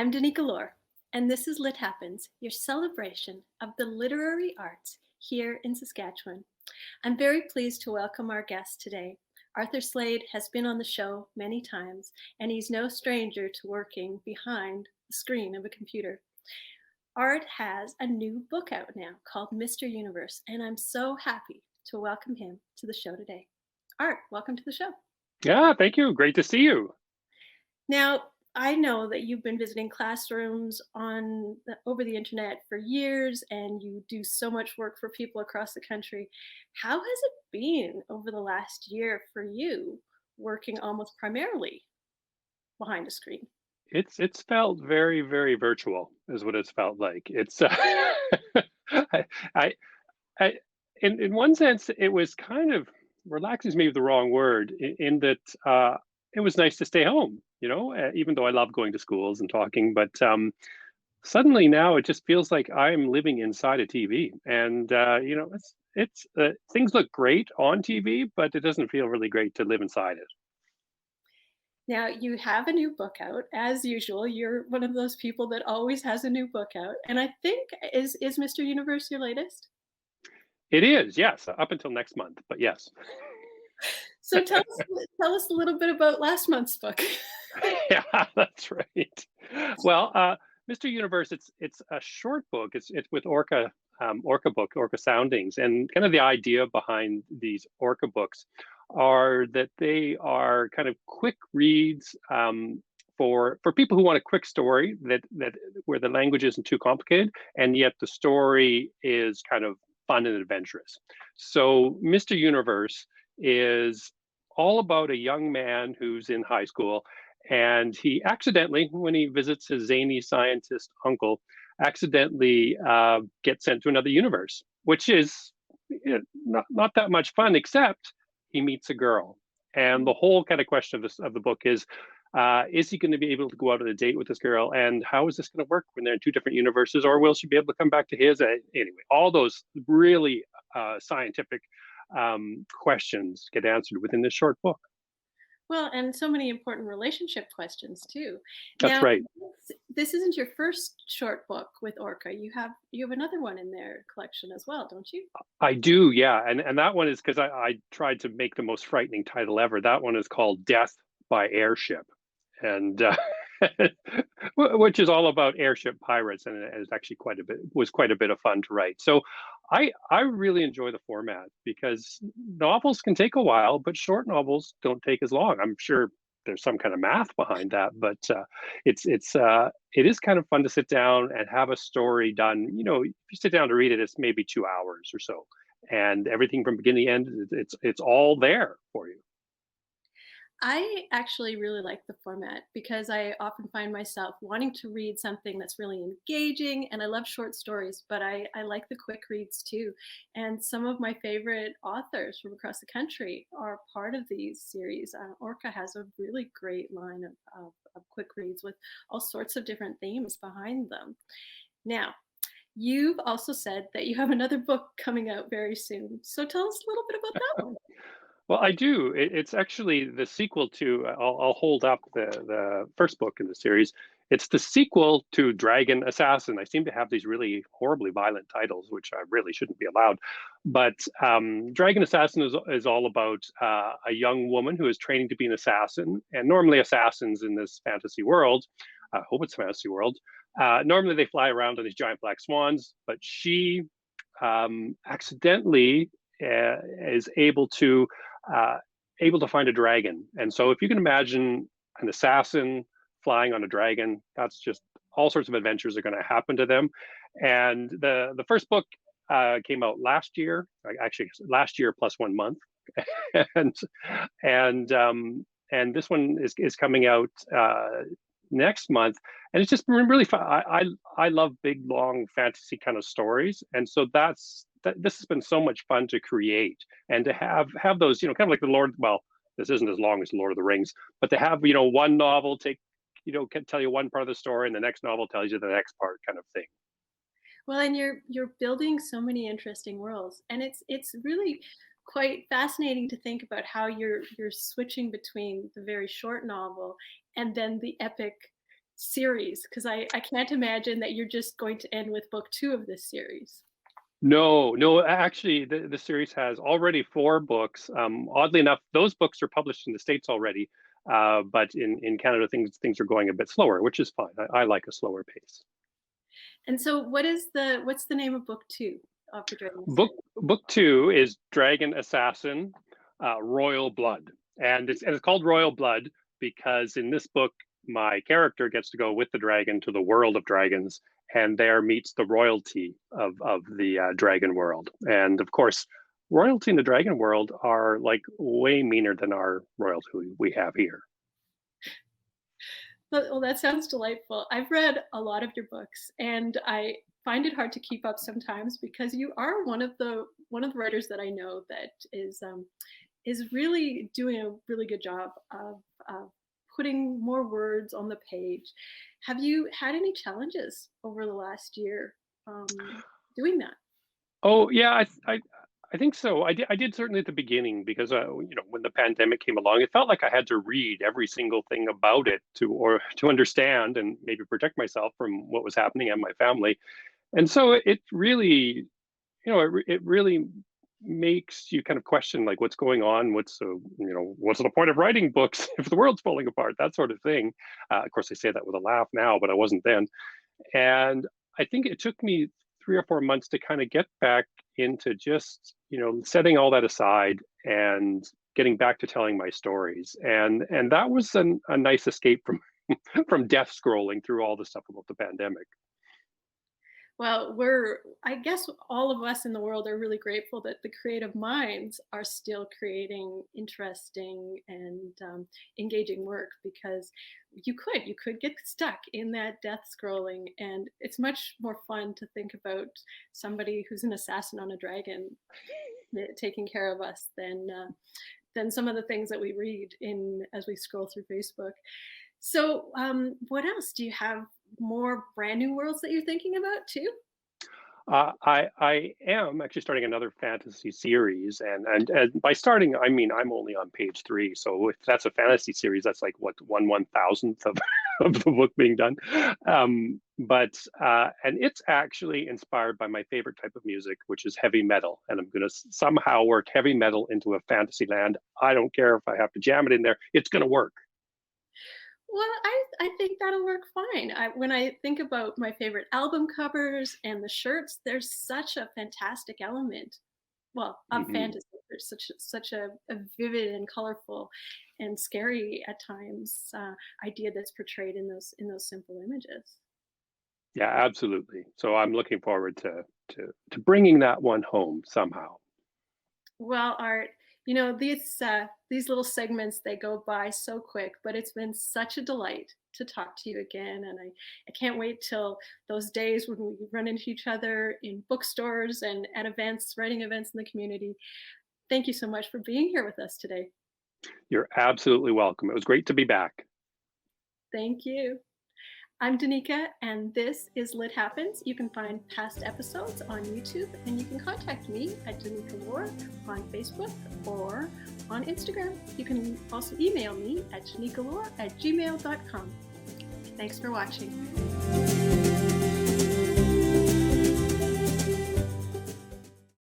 I'm Danica Lorer, and this is Lit Happens, your celebration of the literary arts here in Saskatchewan. I'm very pleased to welcome our guest today. Arthur Slade has been on the show many times, and he's no stranger to working behind the screen of a computer. Art has a new book out now called Mr. Universe, and I'm so happy to welcome him to the show today. Art, welcome to the show. Yeah, thank you. Great to see you. Now, I know that you've been visiting classrooms over the internet for years, and you do so much work for people across the country. How has it been over the last year for you, working almost primarily behind a screen? It's felt very, very virtual is what it's felt like. It's I, I I in one sense it was kind of relaxing is maybe the wrong word in that it was nice to stay home, even though I love going to schools and talking, but suddenly now it just feels like I'm living inside a TV, and it's things look great on TV, but it doesn't feel really great to live inside it. Now, you have a new book out. As usual, you're one of those people that always has a new book out. And I think is Mr. Universe your latest? It is, yes, up until next month, but yes. So tell us a little bit about last month's book. Yeah, that's right. Well, Mr. Universe, it's a short book. It's with Orca Soundings, and kind of the idea behind these Orca books are that they are kind of quick reads for people who want a quick story that where the language isn't too complicated, and yet the story is kind of fun and adventurous. So, Mr. Universe is all about a young man who's in high school, and he accidentally, when he visits his zany scientist uncle, accidentally gets sent to another universe, which is not that much fun, except he meets a girl. And the whole kind of question of the book is he going to be able to go out on a date with this girl, and how is this going to work when they're in two different universes, or will she be able to come back to his? Anyway, all those really scientific questions get answered within this short book. Well, and so many important relationship questions too. That's Now, right. this isn't your first short book with Orca. You have another one in their collection as well, don't you? I do, yeah, and that one is because I tried to make the most frightening title ever. That one is called Death by Airship, and which is all about airship pirates, and it's actually quite a bit of fun to write. So I really enjoy the format because novels can take a while, but short novels don't take as long. I'm sure there's some kind of math behind that, but it is kind of fun to sit down and have a story done. If you sit down to read it, it's maybe 2 hours or so, and everything from beginning to end, it's all there for you. I actually really like the format because I often find myself wanting to read something that's really engaging, and I love short stories, but I like the quick reads too. And some of my favorite authors from across the country are part of these series. Orca has a really great line of quick reads with all sorts of different themes behind them. Now, you've also said that you have another book coming out very soon. So tell us a little bit about that one. Well, I do. It's actually the sequel to. I'll hold up the first book in the series. It's the sequel to Dragon Assassin. I seem to have these really horribly violent titles, which I really shouldn't be allowed. But Dragon Assassin is all about a young woman who is training to be an assassin. And normally, assassins in this fantasy world, I hope it's fantasy world, normally they fly around on these giant black swans. But she accidentally is uh, able to find a dragon. And so, if you can imagine an assassin flying on a dragon, that's just all sorts of adventures are going to happen to them. And the first book came out last year, actually last year plus 1 month, and and this one is coming out next month, and it's just been really fun. I love big long fantasy kind of stories, and so this has been so much fun to create and to have those, kind of like the Lord. Well, this isn't as long as the Lord of the Rings, but to have one novel can tell you one part of the story, and the next novel tells you the next part, kind of thing. Well, and you're building so many interesting worlds, and it's really quite fascinating to think about how you're switching between the very short novel and then the epic series? Because I can't imagine that you're just going to end with book 2 of this series. No, no, actually, the series has already 4 books. Oddly enough, those books are published in the States already, but in Canada, things are going a bit slower, which is fine. I like a slower pace. And so what's the name of book 2 of the Dragon Book 2 is Dragon Assassin, Royal Blood, and it's called Royal Blood because in this book my character gets to go with the dragon to the world of dragons, and there meets the royalty of the dragon world. And of course, royalty in the dragon world are like way meaner than our royalty we have here. Well, that sounds delightful. I've read a lot of your books, and I find it hard to keep up sometimes because you are one of the writers that I know that is really doing a really good job of putting more words on the page. Have you had any challenges over the last year doing that? Oh yeah, I think so. I did certainly at the beginning because when the pandemic came along, it felt like I had to read every single thing about it to understand and maybe protect myself from what was happening and my family. And so it really, it really makes you kind of question like what's going on, what's the point of writing books if the world's falling apart, that sort of thing. Of course, I say that with a laugh now, but I wasn't then. And I think it took me 3 or 4 months to kind of get back into just, setting all that aside and getting back to telling my stories. And that was a nice escape from from death scrolling through all the stuff about the pandemic. Well, I guess all of us in the world are really grateful that the creative minds are still creating interesting and engaging work because you could get stuck in that death scrolling, and it's much more fun to think about somebody who's an assassin on a dragon taking care of us than some of the things that we read in as we scroll through Facebook. So, what else do you have? More brand new worlds that you're thinking about too? I am actually starting another fantasy series, and by starting, I mean I'm only on page 3. So if that's a fantasy series, that's like what 1/1000th of of the book being done. But and it's actually inspired by my favorite type of music, which is heavy metal, and I'm going to somehow work heavy metal into a fantasy land. I don't care if I have to jam it in there; it's going to work. Well, I think that'll work fine. When I think about my favorite album covers and the shirts, there's such a fantastic element. Well, of Hmm. fantasy, there's such a vivid and colorful and scary at times idea that's portrayed in those simple images. Yeah, absolutely. So I'm looking forward to bringing that one home somehow. Well, Art, these little segments they go by so quick, but it's been such a delight to talk to you again, and I can't wait till those days when we run into each other in bookstores and at events, writing events in the community. Thank you so much for being here with us today. You're absolutely welcome. It was great to be back. Thank you. I'm Danica, and this is Lit Happens. You can find past episodes on YouTube, and you can contact me at Danica Lorer on Facebook or on Instagram. You can also email me at danicalore@gmail.com. Thanks for watching.